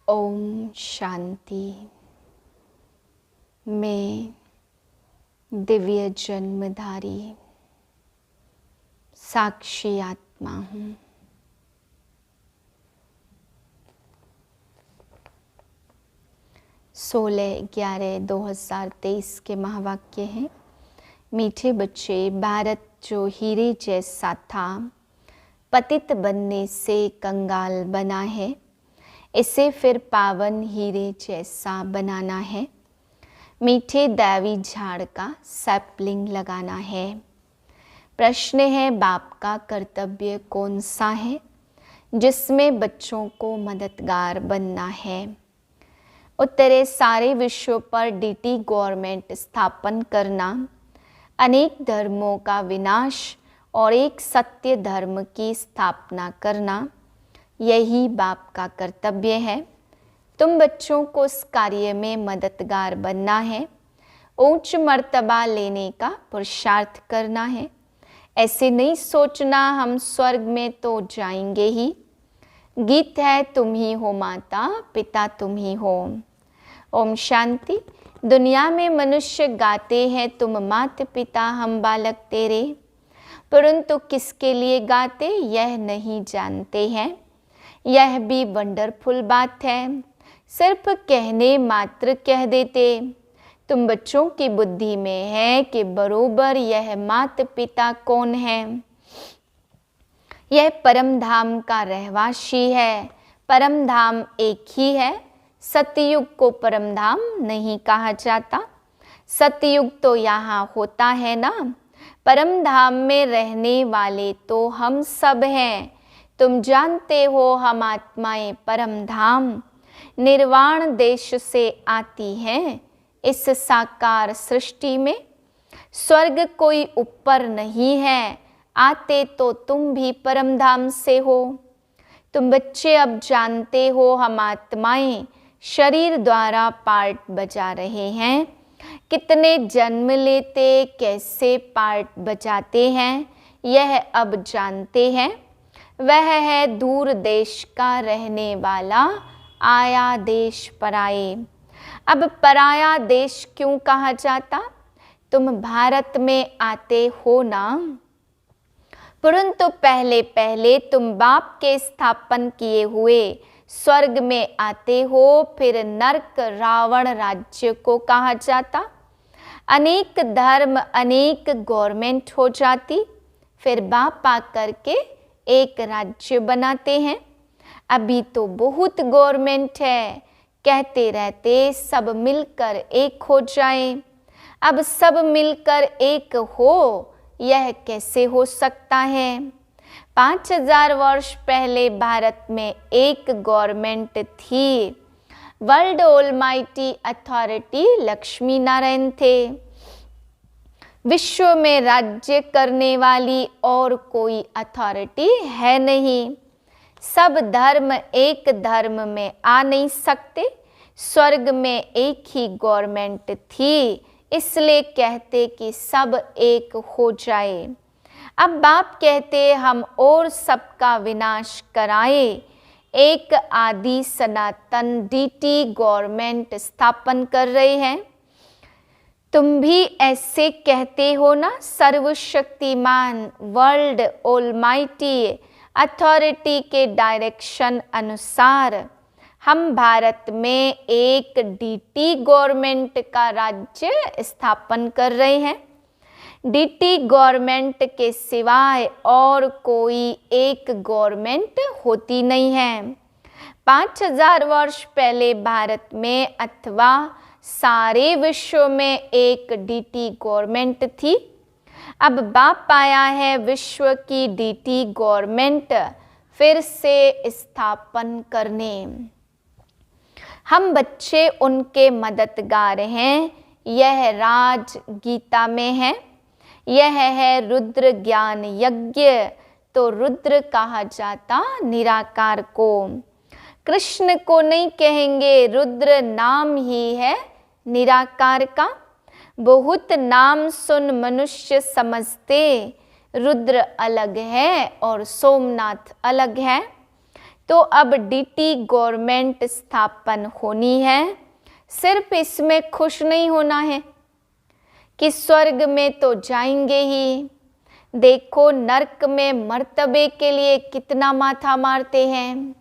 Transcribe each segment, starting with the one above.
ओम शांति। मैं दिव्य जन्मधारी साक्षी आत्मा हूँ। सोलह 11/2023 के महावाक्य हैं। मीठे बच्चे, भारत जो हीरे जैसा था, पतित बनने से कंगाल बना है, इसे फिर पावन हीरे जैसा बनाना है। मीठे दैवी झाड़ का सैपलिंग लगाना है। प्रश्न है, बाप का कर्तव्य कौन सा है जिसमें बच्चों को मददगार बनना है? उत्तरे, सारे विश्व पर डीटी गवर्नमेंट स्थापन करना, अनेक धर्मों का विनाश और एक सत्य धर्म की स्थापना करना, यही बाप का कर्तव्य है। तुम बच्चों को उस कार्य में मददगार बनना है, उच्च मर्तबा लेने का पुरुषार्थ करना है। ऐसे नहीं सोचना हम स्वर्ग में तो जाएंगे ही। गीत है, तुम ही हो माता पिता तुम ही हो। ओम शांति। दुनिया में मनुष्य गाते हैं, तुम माता पिता हम बालक तेरे, परंतु किसके लिए गाते यह नहीं जानते हैं। यह भी वंडरफुल बात है, सिर्फ कहने मात्र कह देते। तुम बच्चों की बुद्धि में है कि बरोबर यह माता पिता कौन है। यह परम धाम का रहवासी है। परम धाम एक ही है। सतयुग को परम धाम नहीं कहा जाता। सतयुग तो यहाँ होता है ना। परम धाम में रहने वाले तो हम सब हैं। तुम जानते हो हम आत्माएं परम धाम निर्वाण देश से आती हैं। इस साकार सृष्टि में स्वर्ग कोई ऊपर नहीं है। आते तो तुम भी परम धाम से हो। तुम बच्चे अब जानते हो हम आत्माएं शरीर द्वारा पार्ट बजा रहे हैं। कितने जन्म लेते, कैसे पार्ट बजाते हैं, यह अब जानते हैं। वह है दूर देश का रहने वाला, आया देश पराए। अब पराया देश क्यों कहा जाता? तुम भारत में आते हो ना, परंतु पहले पहले तुम बाप के स्थापन किए हुए स्वर्ग में आते हो। फिर नरक रावण राज्य को कहा जाता। अनेक धर्म, अनेक गवर्नमेंट हो जाती, फिर बाप आकर के एक राज्य बनाते हैं। अभी तो बहुत गवर्नमेंट है, कहते रहते सब मिलकर एक हो जाए। अब सब मिलकर एक हो, यह कैसे हो सकता है? 5000 वर्ष पहले भारत में एक गवर्नमेंट थी। World almighty authority Lakshmi Narayan थे। विश्व में राज्य करने वाली और कोई अथॉरिटी है नहीं। सब धर्म एक धर्म में आ नहीं सकते। स्वर्ग में एक ही गवर्नमेंट थी, इसलिए कहते कि सब एक हो जाए। अब बाप कहते हम और सबका विनाश कराए। एक आदि सनातन डीटी गवर्नमेंट स्थापन कर रहे हैं। तुम भी ऐसे कहते हो ना। सर्वशक्तिमान वर्ल्ड ऑलमाइटी अथॉरिटी के डायरेक्शन अनुसार हम भारत में एक डीटी गवर्नमेंट का राज्य स्थापन कर रहे हैं। डीटी गवर्नमेंट के सिवाय और कोई एक गवर्नमेंट होती नहीं है। 5000 वर्ष पहले भारत में अथवा सारे विश्व में एक डीटी गवर्नमेंट थी। अब बाप आया है विश्व की डीटी गवर्नमेंट फिर से स्थापन करने। हम बच्चे उनके मददगार हैं। यह राज गीता में है। यह है रुद्र ज्ञान यज्ञ। तो रुद्र कहा जाता निराकार को। कृष्ण को नहीं कहेंगे, रुद्र नाम ही है निराकार का। बहुत नाम सुन मनुष्य समझते रुद्र अलग है और सोमनाथ अलग है। तो अब डीटी गवर्नमेंट स्थापन होनी है। सिर्फ इसमें खुश नहीं होना है कि स्वर्ग में तो जाएंगे ही, देखो नरक में मर्तबे के लिए कितना माथा मारते हैं।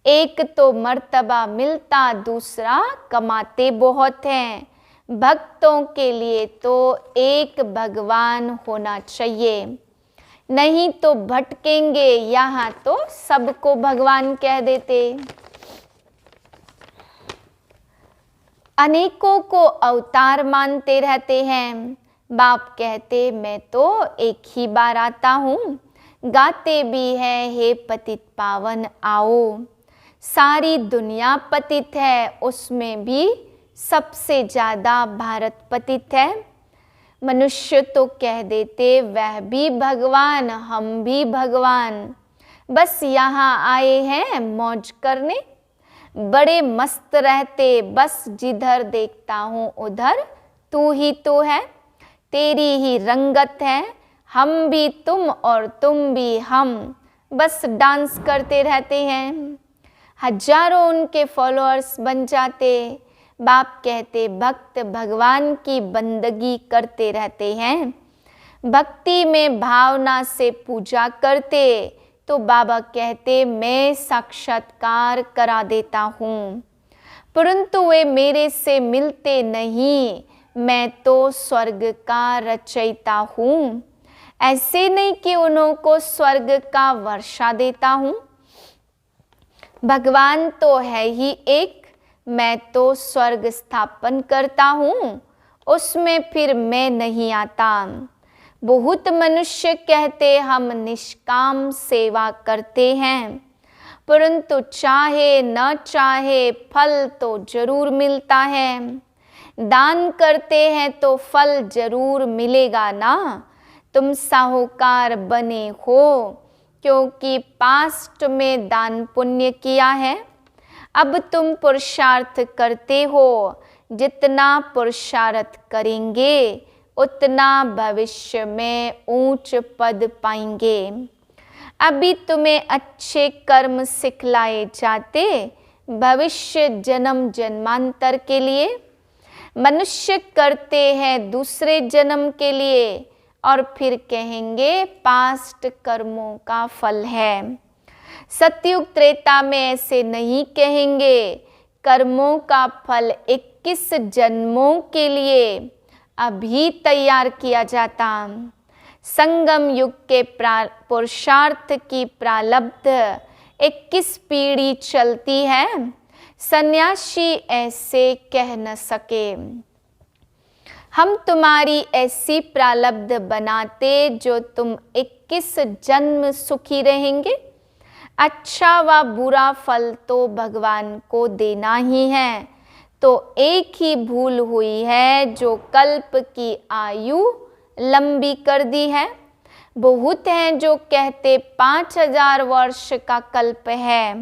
एक तो मर्तबा मिलता, दूसरा कमाते बहुत हैं। भक्तों के लिए तो एक भगवान होना चाहिए, नहीं तो भटकेंगे। यहाँ तो सबको भगवान कह देते। अनेकों को अवतार मानते रहते हैं। बाप कहते मैं तो एक ही बार आता हूँ। गाते भी हैं हे पतित पावन आओ। सारी दुनिया पतित है, उसमें भी सबसे ज़्यादा भारत पतित है। मनुष्य तो कह देते वह भी भगवान, हम भी भगवान, बस यहाँ आए हैं मौज करने। बड़े मस्त रहते, बस जिधर देखता हूँ उधर तू ही तो है, तेरी ही रंगत है। हम भी तुम और तुम भी हम, बस डांस करते रहते हैं। हजारों उनके फॉलोअर्स बन जाते। बाप कहते भक्त भगवान की बंदगी करते रहते हैं। भक्ति में भावना से पूजा करते तो बाबा कहते मैं साक्षात्कार करा देता हूँ, परंतु वे मेरे से मिलते नहीं। मैं तो स्वर्ग का रचयिता हूँ। ऐसे नहीं कि उन्हों को स्वर्ग का वर्षा देता हूँ। भगवान तो है ही एक, मैं तो स्वर्ग स्थापन करता हूँ, उसमें फिर मैं नहीं आता। बहुत मनुष्य कहते हम निष्काम सेवा करते हैं, परंतु चाहे न चाहे फल तो जरूर मिलता है। दान करते हैं तो फल जरूर मिलेगा ना। तुम साहूकार बने हो क्योंकि पास्ट में दान पुण्य किया है। अब तुम पुरुषार्थ करते हो, जितना पुरुषार्थ करेंगे उतना भविष्य में ऊंच पद पाएंगे। अभी तुम्हें अच्छे कर्म सिखलाए जाते भविष्य जन्म जन्मांतर के लिए। मनुष्य करते हैं दूसरे जन्म के लिए और फिर कहेंगे पास्ट कर्मों का फल है। सतयुग त्रेता में ऐसे नहीं कहेंगे। कर्मों का फल 21 जन्मों के लिए अभी तैयार किया जाता। संगम युग के पुरुषार्थ की प्रारब्ध 21 पीढ़ी चलती है। सन्यासी ऐसे कह न सके। हम तुम्हारी ऐसी प्रारब्ध बनाते जो तुम 21 जन्म सुखी रहेंगे। अच्छा व बुरा फल तो भगवान को देना ही है। तो एक ही भूल हुई है जो कल्प की आयु लंबी कर दी है। बहुत हैं जो कहते 5000 वर्ष का कल्प है।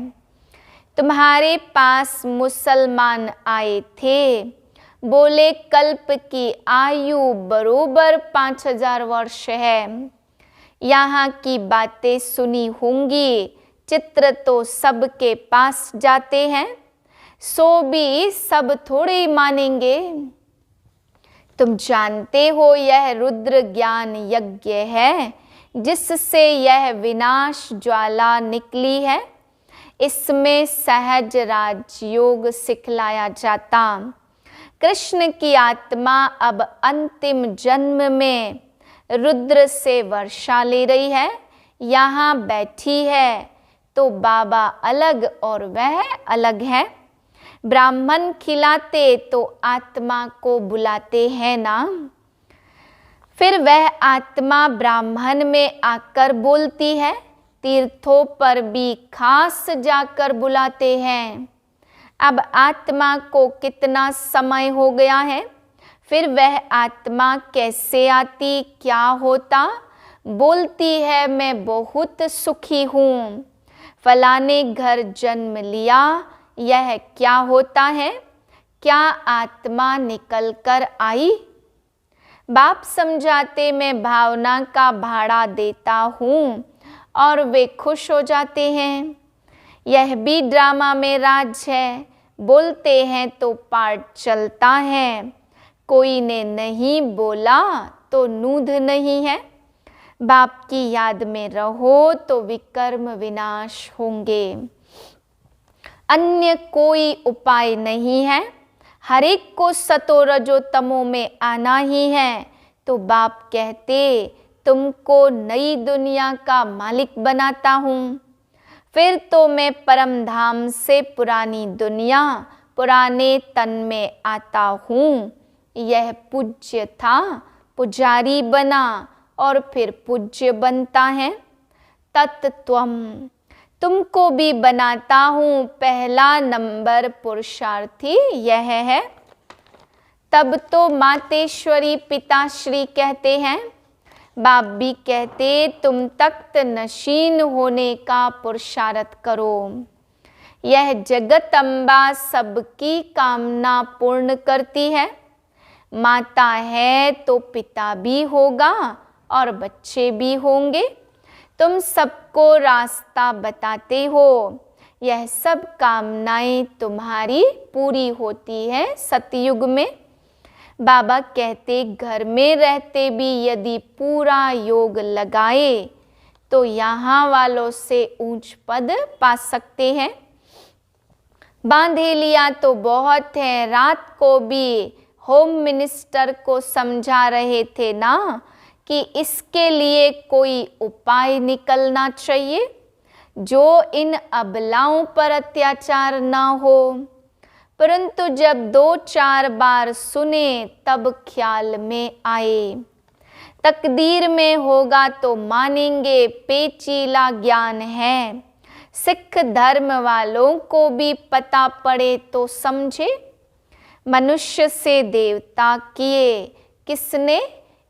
तुम्हारे पास मुसलमान आए थे, बोले कल्प की आयु बरोबर 5000 वर्ष है। यहाँ की बातें सुनी होंगी, चित्र तो सबके पास जाते हैं, सो भी सब थोड़े ही मानेंगे। तुम जानते हो यह रुद्र ज्ञान यज्ञ है, जिससे यह विनाश ज्वाला निकली है। इसमें सहज राजयोग सिखलाया जाता। कृष्ण की आत्मा अब अंतिम जन्म में रुद्र से वर्षा ले रही है। यहाँ बैठी है तो बाबा अलग और वह अलग है। ब्राह्मण खिलाते तो आत्मा को बुलाते हैं ना। फिर वह आत्मा ब्राह्मण में आकर बोलती है। तीर्थों पर भी खास जाकर बुलाते हैं। अब आत्मा को कितना समय हो गया है, फिर वह आत्मा कैसे आती, क्या होता। बोलती है मैं बहुत सुखी हूँ, फलाने घर जन्म लिया। यह क्या होता है, क्या आत्मा निकल कर आई। बाप समझाते मैं भावना का भाड़ा देता हूँ और वे खुश हो जाते हैं। यह भी ड्रामा में राज है, बोलते हैं तो पार्ट चलता है, कोई ने नहीं बोला तो नूध नहीं है। बाप की याद में रहो तो विकर्म विनाश होंगे, अन्य कोई उपाय नहीं है। हर एक को सतो रजो तमो में आना ही है। तो बाप कहते तुमको नई दुनिया का मालिक बनाता हूँ, फिर तो मैं परम धाम से पुरानी दुनिया पुराने तन में आता हूँ। यह पूज्य था, पुजारी बना और फिर पूज्य बनता है। तत्त्वम तुमको भी बनाता हूँ, पहला नंबर पुरुषार्थी यह है। तब तो मातेश्वरी पिताश्री कहते हैं, बाप भी कहते तुम तख्त नशीन होने का पुरुषार्थ करो। यह जगत अम्बा सबकी कामना पूर्ण करती है। माता है तो पिता भी होगा और बच्चे भी होंगे। तुम सबको रास्ता बताते हो, यह सब कामनाएं तुम्हारी पूरी होती है सतयुग में। बाबा कहते घर में रहते भी यदि पूरा योग लगाए तो यहाँ वालों से ऊंच पद पा सकते हैं। बांधे लिया तो बहुत है, रात को भी होम मिनिस्टर को समझा रहे थे ना कि इसके लिए कोई उपाय निकलना चाहिए जो इन अबलाओं पर अत्याचार ना हो। परंतु जब 2-4 बार सुने तब ख्याल में आए, तकदीर में होगा तो मानेंगे, पेचीला ज्ञान है। सिख धर्म वालों को भी पता पड़े तो समझे। मनुष्य से देवता किए किसने,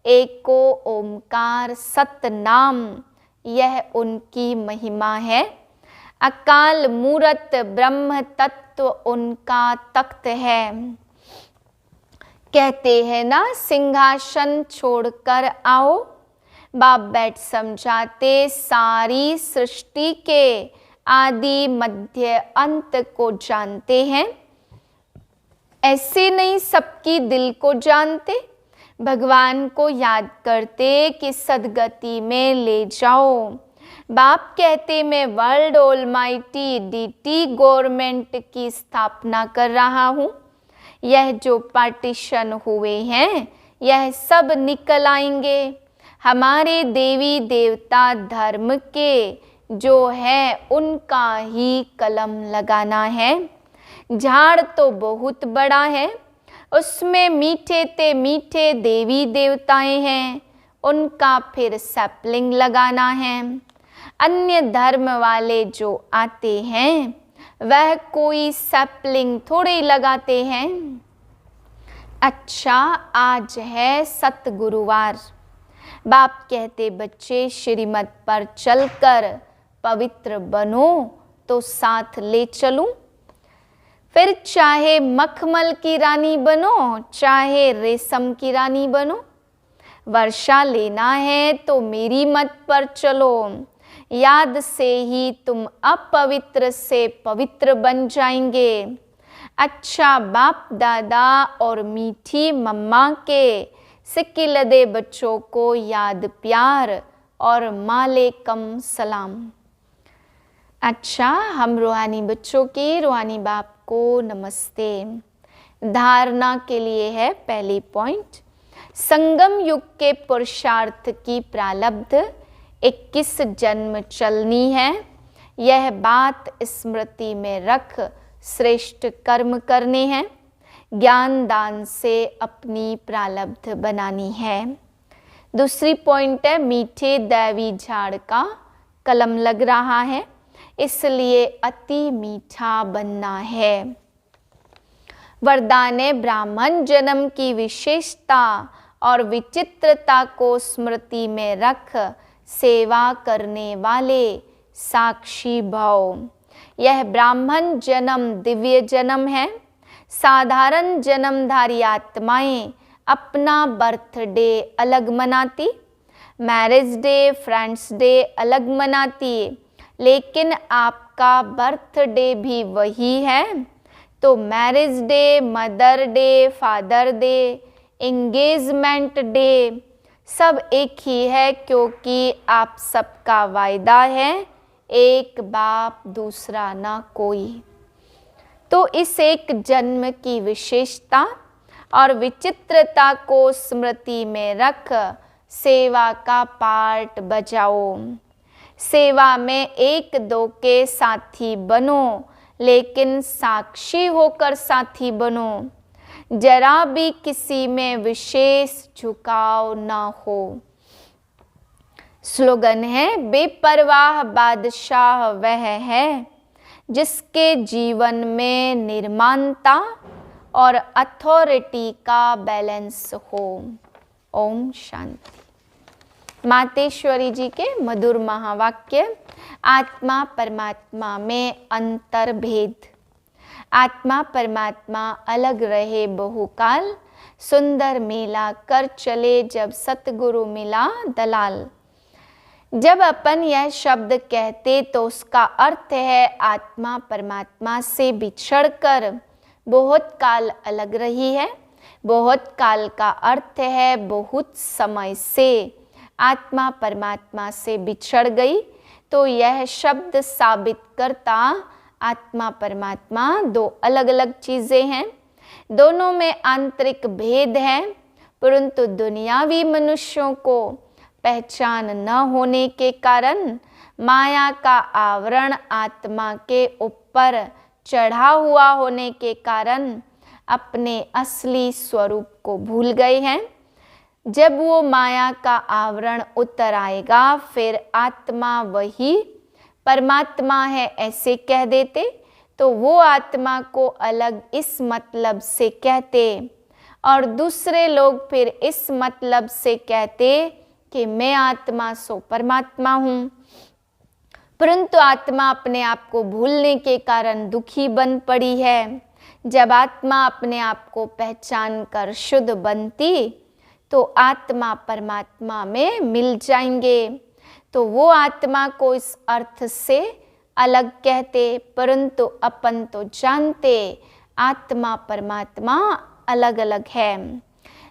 एको ओमकार सतनाम, यह उनकी महिमा है। अकाल मूरत ब्रह्म तत्व उनका तख्त है। कहते हैं ना सिंहासन छोड़कर आओ। बाप बैठ समझाते सारी सृष्टि के आदि मध्य अंत को जानते हैं। ऐसे नहीं सबकी दिल को जानते, भगवान को याद करते कि सदगति में ले जाओ। बाप कहते मैं वर्ल्ड ऑलमाइटी डीटी गवर्नमेंट की स्थापना कर रहा हूँ। यह जो पार्टीशन हुए हैं यह सब निकल आएंगे। हमारे देवी देवता धर्म के जो है उनका ही कलम लगाना है। झाड़ तो बहुत बड़ा है, उसमें मीठे ते मीठे देवी देवताएं हैं, उनका फिर सैपलिंग लगाना है। अन्य धर्म वाले जो आते हैं वह कोई सैपलिंग थोड़े लगाते हैं। अच्छा आज है सतगुरुवार। बाप कहते बच्चे श्रीमत पर चलकर पवित्र बनो तो साथ ले चलूं। फिर चाहे मखमल की रानी बनो चाहे रेशम की रानी बनो। वर्षा लेना है तो मेरी मत पर चलो, याद से ही तुम अपवित्र से पवित्र बन जाएंगे। अच्छा बाप दादा और मीठी मम्मा के सिक्किलदे बच्चों को याद प्यार और मालेकम सलाम। अच्छा हम रूहानी बच्चों के रूहानी बाप को नमस्ते। धारणा के लिए है पहली पॉइंट, संगम युग के पुरुषार्थ की प्रारब्ध 21 जन्म चलनी है। यह बात स्मृति में रख श्रेष्ठ कर्म करने हैं। ज्ञान दान से अपनी प्रारब्ध बनानी है। दूसरी पॉइंट है मीठे दैवी झाड़ का कलम लग रहा है, इसलिए अति मीठा बनना है। वरदान है ब्राह्मण जन्म की विशेषता और विचित्रता को स्मृति में रख सेवा करने वाले साक्षी भव। यह ब्राह्मण जन्म दिव्य जन्म है। साधारण जन्मधारी आत्माएं अपना बर्थडे अलग मनाती, मैरिज डे फ्रेंड्स डे अलग मनाती, लेकिन आप आपका बर्थडे भी वही है, तो marriage day, mother day, father day, engagement day सब एक ही है, क्योंकि आप सबका वायदा है, एक बाप दूसरा ना कोई। तो इस एक जन्म की विशेषता और विचित्रता को स्मृति में रख सेवा का पार्ट बजाओ। सेवा में एक दो के साथी बनो, लेकिन साक्षी होकर साथी बनो। जरा भी किसी में विशेष झुकाव ना हो। स्लोगन है, बेपरवाह बादशाह वह है जिसके जीवन में निर्माणता और अथॉरिटी का बैलेंस हो। ओम शांति। मातेश्वरी जी के मधुर महावाक्य। आत्मा परमात्मा में अंतर भेद। आत्मा परमात्मा अलग रहे बहुकाल, सुंदर मेला कर चले जब सतगुरु मिला दलाल। जब अपन यह शब्द कहते तो उसका अर्थ है आत्मा परमात्मा से बिछड़कर बहुत काल अलग रही है। बहुत काल का अर्थ है बहुत समय से आत्मा परमात्मा से बिछड़ गई। तो यह शब्द साबित करता आत्मा परमात्मा दो अलग अलग चीज़ें हैं, दोनों में आंतरिक भेद है, परंतु दुनियावी मनुष्यों को पहचान न होने के कारण माया का आवरण आत्मा के ऊपर चढ़ा हुआ होने के कारण अपने असली स्वरूप को भूल गए हैं। जब वो माया का आवरण उतर आएगा, फिर आत्मा वही परमात्मा है ऐसे कह देते, तो वो आत्मा को अलग इस मतलब से कहते और दूसरे लोग फिर इस मतलब से कहते कि मैं आत्मा सो परमात्मा हूँ। परंतु आत्मा अपने आप को भूलने के कारण दुखी बन पड़ी है। जब आत्मा अपने आप को पहचान कर शुद्ध बनती तो आत्मा परमात्मा में मिल जाएंगे। तो वो आत्मा को इस अर्थ से अलग कहते, परंतु अपन तो जानते आत्मा परमात्मा अलग अलग है।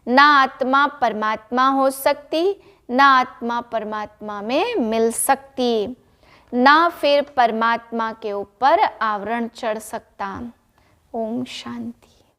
ना आत्मा परमात्मा हो सकती, ना आत्मा परमात्मा में मिल सकती, ना फिर परमात्मा के ऊपर आवरण चढ़ सकता। ओम शांति।